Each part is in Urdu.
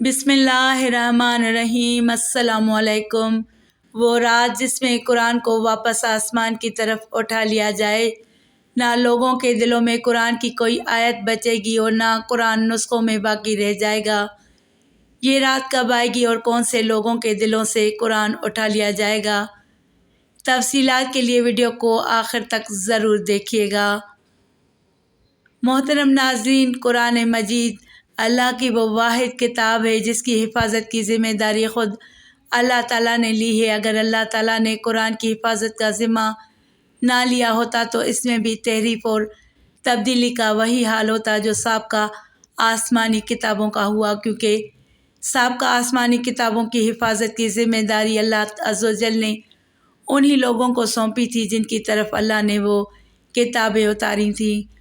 بسم اللہ الرحمن الرحیم۔ السلام علیکم۔ وہ رات جس میں قرآن کو واپس آسمان کی طرف اٹھا لیا جائے، نہ لوگوں کے دلوں میں قرآن کی کوئی آیت بچے گی اور نہ قرآن نسخوں میں باقی رہ جائے گا۔ یہ رات کب آئے گی اور کون سے لوگوں کے دلوں سے قرآن اٹھا لیا جائے گا؟ تفصیلات کے لیے ویڈیو کو آخر تک ضرور دیکھیے گا۔ محترم ناظرین، قرآن مجید اللہ کی وہ واحد کتاب ہے جس کی حفاظت کی ذمہ داری خود اللہ تعالیٰ نے لی ہے۔ اگر اللہ تعالیٰ نے قرآن کی حفاظت کا ذمہ نہ لیا ہوتا تو اس میں بھی تحریف اور تبدیلی کا وہی حال ہوتا جو سابقہ آسمانی کتابوں کا ہوا، کیونکہ سابقہ آسمانی کتابوں کی حفاظت کی ذمہ داری اللہ عز و جل نے انہی لوگوں کو سونپی تھی جن کی طرف اللہ نے وہ کتابیں اتاری تھیں۔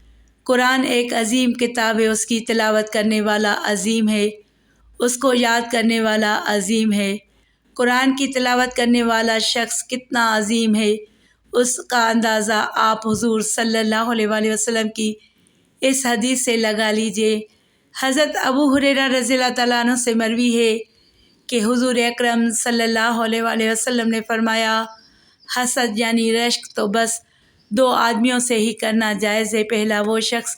قرآن ایک عظیم کتاب ہے، اس کی تلاوت کرنے والا عظیم ہے، اس کو یاد کرنے والا عظیم ہے۔ قرآن کی تلاوت کرنے والا شخص کتنا عظیم ہے، اس کا اندازہ آپ حضور صلی اللہ علیہ وآلہ وسلم کی اس حدیث سے لگا لیجئے۔ حضرت ابو ہریرہ رضی اللہ تعالیٰ عنہ سے مروی ہے کہ حضور اکرم صلی اللہ علیہ وآلہ وسلم نے فرمایا، حسد یعنی رشک تو بس دو آدمیوں سے ہی کرنا جائز ہے۔ پہلا وہ شخص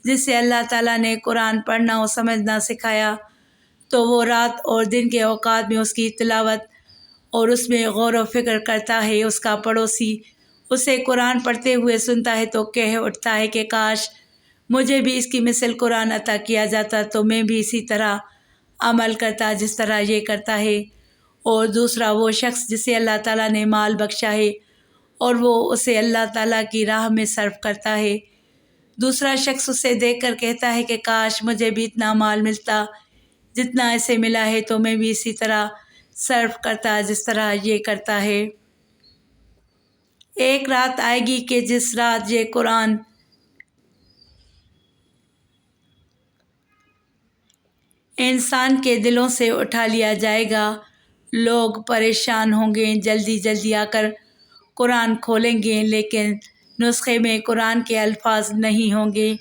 جس سے اللہ تعالیٰ نے قرآن پڑھنا اور سمجھنا سکھایا تو وہ رات اور دن کے اوقات میں اس کی تلاوت اور اس میں غور و فکر کرتا ہے۔ اس کا پڑوسی اسے قرآن پڑھتے ہوئے سنتا ہے تو کہہ اٹھتا ہے کہ کاش مجھے بھی اس کی مثل قرآن عطا کیا جاتا تو میں بھی اسی طرح عمل کرتا جس طرح یہ کرتا ہے۔ اور دوسرا وہ شخص جسے اللہ تعالیٰ نے مال بخشا ہے اور وہ اسے اللہ تعالیٰ کی راہ میں صرف کرتا ہے۔ دوسرا شخص اسے دیکھ کر کہتا ہے کہ کاش مجھے بھی اتنا مال ملتا جتنا اسے ملا ہے تو میں بھی اسی طرح صرف کرتا جس طرح یہ کرتا ہے۔ ایک رات آئے گی کہ جس رات یہ قرآن انسان کے دلوں سے اٹھا لیا جائے گا۔ لوگ پریشان ہوں گے، جلدی جلدی آ کر قرآن کھولیں گے لیکن نسخے میں قرآن کے الفاظ نہیں ہوں گے۔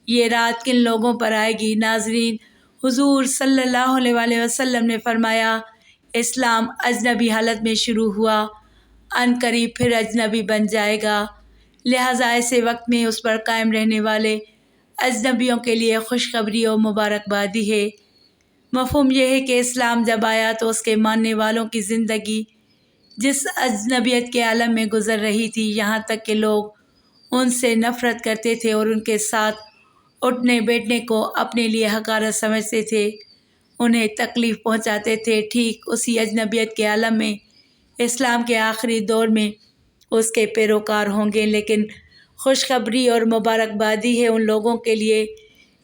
یہ رات کن لوگوں پر آئے گی؟ ناظرین، حضور صلی اللہ علیہ وآلہ وسلم نے فرمایا، اسلام اجنبی حالت میں شروع ہوا، عن قریب پھر اجنبی بن جائے گا، لہٰذا ایسے وقت میں اس پر قائم رہنے والے اجنبیوں کے لیے خوشخبری اور مبارکبادی ہے۔ مفہوم یہ ہے کہ اسلام جب آیا تو اس کے ماننے والوں کی زندگی جس اجنبیت کے عالم میں گزر رہی تھی، یہاں تک کہ لوگ ان سے نفرت کرتے تھے اور ان کے ساتھ اٹھنے بیٹھنے کو اپنے لیے حقارت سمجھتے تھے، انہیں تکلیف پہنچاتے تھے، ٹھیک اسی اجنبیت کے عالم میں اسلام کے آخری دور میں اس کے پیروکار ہوں گے۔ لیکن خوشخبری اور مبارکبادی ہے ان لوگوں کے لیے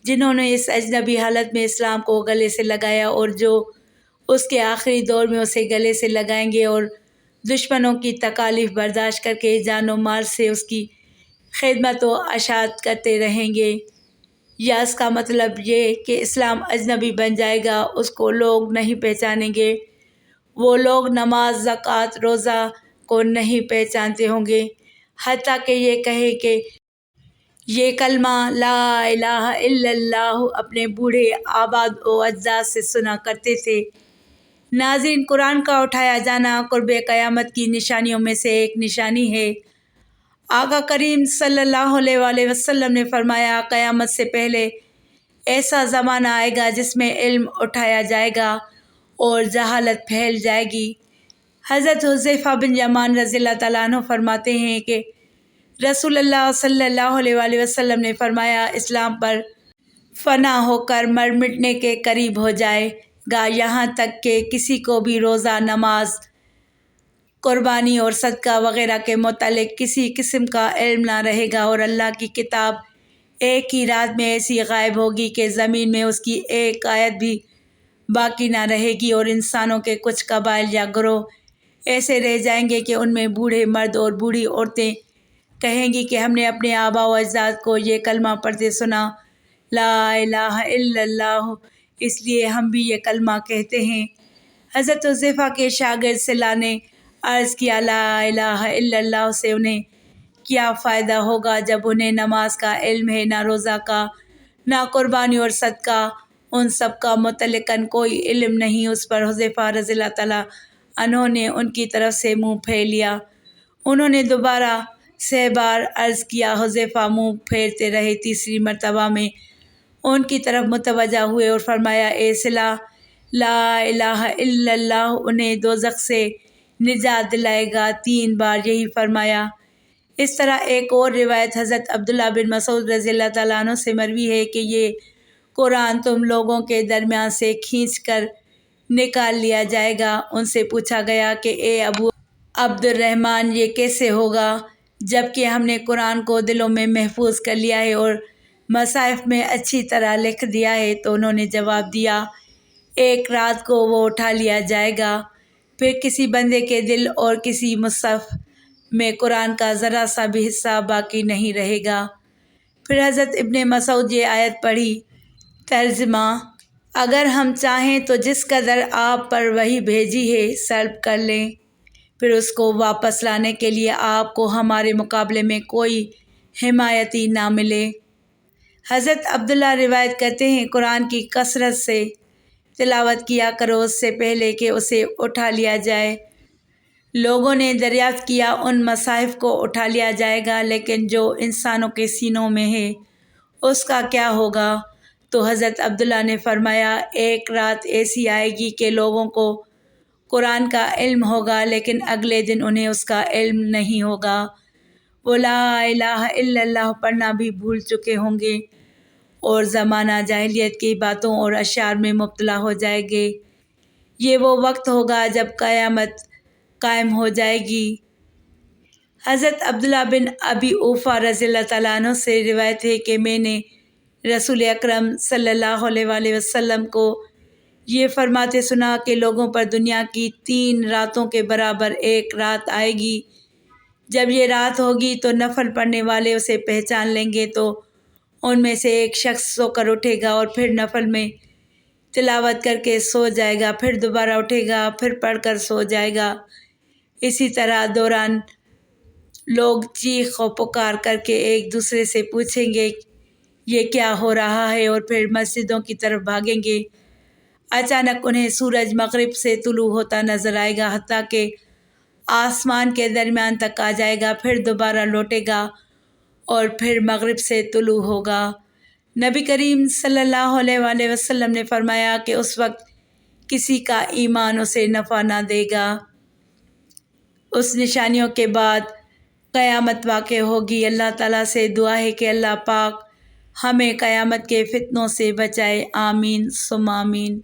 جنہوں نے اس اجنبی حالت میں اسلام کو گلے سے لگایا اور جو اس کے آخری دور میں اسے گلے سے لگائیں گے اور دشمنوں کی تکالیف برداشت کر کے جان و مال سے اس کی خدمت و اشاعت کرتے رہیں گے۔ یا اس کا مطلب یہ کہ اسلام اجنبی بن جائے گا، اس کو لوگ نہیں پہچانیں گے، وہ لوگ نماز، زکوٰۃ، روزہ کو نہیں پہچانتے ہوں گے، حتیٰ کہ یہ کہے کہ یہ کلمہ لا الہ الا اللہ اپنے بوڑھے آباد و اجداد سے سنا کرتے تھے۔ ناظرین، قرآن کا اٹھایا جانا قرب قیامت کی نشانیوں میں سے ایک نشانی ہے۔ آقا کریم صلی اللہ علیہ وآلہ وسلم نے فرمایا، قیامت سے پہلے ایسا زمانہ آئے گا جس میں علم اٹھایا جائے گا اور جہالت پھیل جائے گی۔ حضرت حذیفہ بن یمان رضی اللہ تعالیٰ عنہ فرماتے ہیں کہ رسول اللہ صلی اللہ علیہ وآلہ وسلم نے فرمایا، اسلام پر فنا ہو کر مر مٹنے کے قریب ہو جائے گا، یہاں تک کہ کسی کو بھی روزہ، نماز، قربانی اور صدقہ وغیرہ کے متعلق کسی قسم کا علم نہ رہے گا، اور اللہ کی کتاب ایک ہی رات میں ایسی غائب ہوگی کہ زمین میں اس کی ایک آیت بھی باقی نہ رہے گی، اور انسانوں کے کچھ قبائل یا گروہ ایسے رہ جائیں گے کہ ان میں بوڑھے مرد اور بوڑھی عورتیں کہیں گی کہ ہم نے اپنے آباء و اجداد کو یہ کلمہ پڑھتے سنا، لا الہ الا اللہ، اس لیے ہم بھی یہ کلمہ کہتے ہیں۔ حضرت حذیفہ کے شاگرد صلہ نے عرض کیا، لا الہ الا اللہ سے انہیں کیا فائدہ ہوگا جب انہیں نماز کا علم ہے، نہ روزہ کا، نہ قربانی اور صدقہ، ان سب کا متعلقاً کوئی علم نہیں اس پر حذیفہ رضی اللہ تعالیٰ عنہ نے ان کی طرف سے منہ پھیر لیا۔ انہوں نے دوبارہ 6 بار عرض کیا، حذیفہ منہ پھیرتے رہے۔ تیسری مرتبہ میں ان کی طرف متوجہ ہوئے اور فرمایا، اے صلہ، لا الہ الا اللہ انہیں دوزخ سے نجات دلائے گا۔ 3 بار یہی فرمایا۔ اس طرح ایک اور روایت حضرت عبداللہ بن مسعود رضی اللہ تعالیٰ عنہ سے مروی ہے کہ یہ قرآن تم لوگوں کے درمیان سے کھینچ کر نکال لیا جائے گا۔ ان سے پوچھا گیا کہ اے ابو عبد الرحمن، یہ کیسے ہوگا جبکہ ہم نے قرآن کو دلوں میں محفوظ کر لیا ہے اور مصاحف میں اچھی طرح لکھ دیا ہے؟ تو انہوں نے جواب دیا، ایک رات کو وہ اٹھا لیا جائے گا، پھر کسی بندے کے دل اور کسی مصحف میں قرآن کا ذرا سا بھی حصہ باقی نہیں رہے گا۔ پھر حضرت ابن مسعود یہ آیت پڑھی، ترجمہ: اگر ہم چاہیں تو جس قدر آپ پر وحی بھیجی ہے سلب کر لیں، پھر اس کو واپس لانے کے لیے آپ کو ہمارے مقابلے میں کوئی حمایتی نہ ملے۔ حضرت عبداللہ روایت کرتے ہیں، قرآن کی کثرت سے تلاوت کیا کرو اس سے پہلے کہ اسے اٹھا لیا جائے۔ لوگوں نے دریافت کیا، ان مصاحف کو اٹھا لیا جائے گا، لیکن جو انسانوں کے سینوں میں ہے اس کا کیا ہوگا؟ تو حضرت عبداللہ نے فرمایا، ایک رات ایسی آئے گی کہ لوگوں کو قرآن کا علم ہوگا لیکن اگلے دن انہیں اس کا علم نہیں ہوگا۔ وہ لا الہ الا اللہ پڑھنا بھی بھول چکے ہوں گے اور زمانہ جاہلیت کی باتوں اور اشعار میں مبتلا ہو جائیں گے۔ یہ وہ وقت ہوگا جب قیامت قائم ہو جائے گی۔ حضرت عبداللہ بن ابی اوفا رضی اللہ تعالیٰ عنہ سے روایت ہے کہ میں نے رسول اکرم صلی اللہ علیہ وآلہ وسلم کو یہ فرماتے سنا کہ لوگوں پر دنیا کی 3 راتوں کے برابر ایک رات آئے گی۔ جب یہ رات ہوگی تو نفل پڑھنے والے اسے پہچان لیں گے تو ان میں سے ایک شخص سو کر اٹھے گا اور پھر نفل میں تلاوت کر کے سو جائے گا، پھر دوبارہ اٹھے گا، پھر پڑھ کر سو جائے گا۔ اسی طرح دوران لوگ چیخ و پکار کر کے ایک دوسرے سے پوچھیں گے یہ کیا ہو رہا ہے، اور پھر مسجدوں کی طرف بھاگیں گے۔ اچانک انہیں سورج مغرب سے طلوع ہوتا نظر آئے گا، حتیٰ کہ آسمان کے درمیان تک آ جائے گا، پھر دوبارہ لوٹے گا اور پھر مغرب سے طلوع ہوگا۔ نبی کریم صلی اللہ علیہ وآلہ وسلم نے فرمایا کہ اس وقت کسی کا ایمان اسے نفع نہ دے گا۔ اس نشانیوں کے بعد قیامت واقع ہوگی۔ اللہ تعالیٰ سے دعا ہے کہ اللہ پاک ہمیں قیامت کے فتنوں سے بچائے، آمین ثم آمین۔